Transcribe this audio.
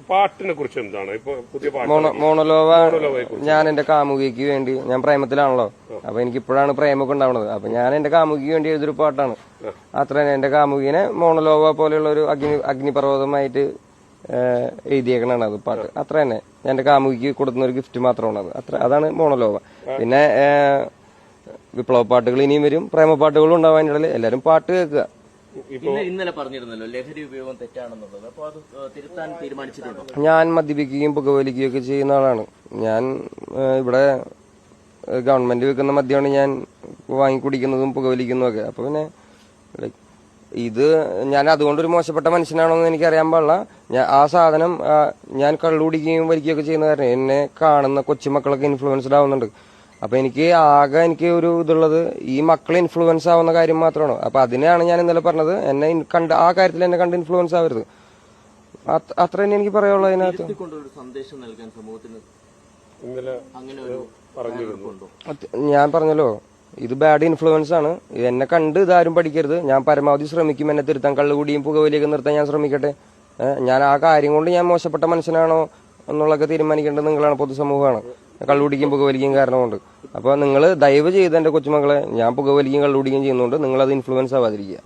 പാട്ടിനെ കുറിച്ച് എന്താണ് ഇപ്പൊ പുതിയ മോണലോവ? ഞാൻ എന്റെ കാമുകിക്ക് വേണ്ടി, ഞാൻ പ്രേമത്തിലാണല്ലോ, അപ്പൊ എനിക്ക് ഇപ്പോഴാണ് പ്രേമൊക്കെ ഉണ്ടാവുന്നത്. അപ്പൊ ഞാൻ എന്റെ കാമുകിക്ക് വേണ്ടി എഴുതിയൊരു പാട്ടാണ്. അത്ര തന്നെ. എന്റെ കാമുകിനെ മോണലോവ പോലെയുള്ള ഒരു അഗ്നിപർവ്വതമായിട്ട് എഴുതിയേക്കണാണ് അത് പാട്ട്. അത്ര തന്നെ. എന്റെ കാമുകിക്ക് കൊടുക്കുന്ന ഒരു ഗിഫ്റ്റ് മാത്രമാണ് അത്. അതാണ് മോണലോവ. പിന്നെ വിപ്ലവ പാട്ടുകൾ ഇനിയും വരും, പ്രേമ പാട്ടുകളും ഉണ്ടാവാൻ ഇടയിൽ. എല്ലാരും പാട്ട് കേൾക്കുക. ഇന്നലെ പറഞ്ഞിരുന്നല്ലോ ലഹരി ഉപയോഗം തെറ്റാണെന്നുള്ളത്. അപ്പൊ അത് തിരുത്താൻ തീരുമാനിച്ചിട്ടുണ്ടോ? ഞാൻ മദ്യപിക്കുകയും പുകവലിക്കുകയും ഒക്കെ ചെയ്യുന്ന ആളാണ്. ഞാൻ ഇവിടെ ഗവൺമെന്റ് വെക്കുന്ന മദ്യമാണ് ഞാൻ വാങ്ങിക്കുടിക്കുന്നതും പുകവലിക്കുന്നതും ഒക്കെ. അപ്പൊ പിന്നെ ഇത് ഞാൻ അതുകൊണ്ടൊരു മോശപ്പെട്ട മനുഷ്യനാണോ എന്ന് എനിക്കറിയാൻ പാടില്ല. ആ സാധനം ഞാൻ കള്ളുകുടിക്കുകയും വലിക്കുകയൊക്കെ ചെയ്യുന്ന കാരണം എന്നെ കാണുന്ന കൊച്ചുമക്കളൊക്കെ ഇൻഫ്ലുവൻസ്ഡ് ആവുന്നുണ്ട്. അപ്പൊ എനിക്ക് ഒരു ഇതുള്ളത് ഈ മക്കൾ ഇൻഫ്ലുവൻസ് ആവുന്ന കാര്യം മാത്രമാണ്. അപ്പൊ അതിനെയാണ് ഞാൻ ഇന്നലെ പറഞ്ഞത്, എന്നെ കണ്ട് ആ കാര്യത്തിൽ എന്നെ കണ്ട് ഇൻഫ്ലുവൻസ് ആവരുത്. അത്ര തന്നെ എനിക്ക് പറയാനുള്ളത് അതിനകത്ത്. സന്ദേശം നൽകാൻ സമൂഹത്തിന് ഞാൻ പറഞ്ഞല്ലോ, ഇത് ബാഡ് ഇൻഫ്ലുവൻസ് ആണ്. എന്നെ കണ്ട് ഇതാരും പഠിക്കരുത്. ഞാൻ പരമാവധി ശ്രമിക്കും എന്നെ തിരുത്താൻ. കള്ളുകൂടിയും പുകവലിയൊക്കെ നിർത്താൻ ഞാൻ ശ്രമിക്കട്ടെ. ഞാൻ ആ കാര്യം കൊണ്ട് ഞാൻ മോശപ്പെട്ട മനുഷ്യനാണോ എന്നുള്ളതൊക്കെ തീരുമാനിക്കേണ്ടത് നിങ്ങളാണ്, പൊതുസമൂഹമാണ്. കള്ളുകുടിക്കും പുകവലിക്കും കാരണം കൊണ്ട്. അപ്പൊ നിങ്ങൾ ദയവ് ചെയ്ത് എന്റെ കൊച്ചുമക്കളെ, ഞാൻ പുകവലിക്കും കള്ളുകുടിക്കും ചെയ്യുന്നതുകൊണ്ട് നിങ്ങളത് ഇൻഫ്ലുവൻസ് ആവാതിരിക്കുക.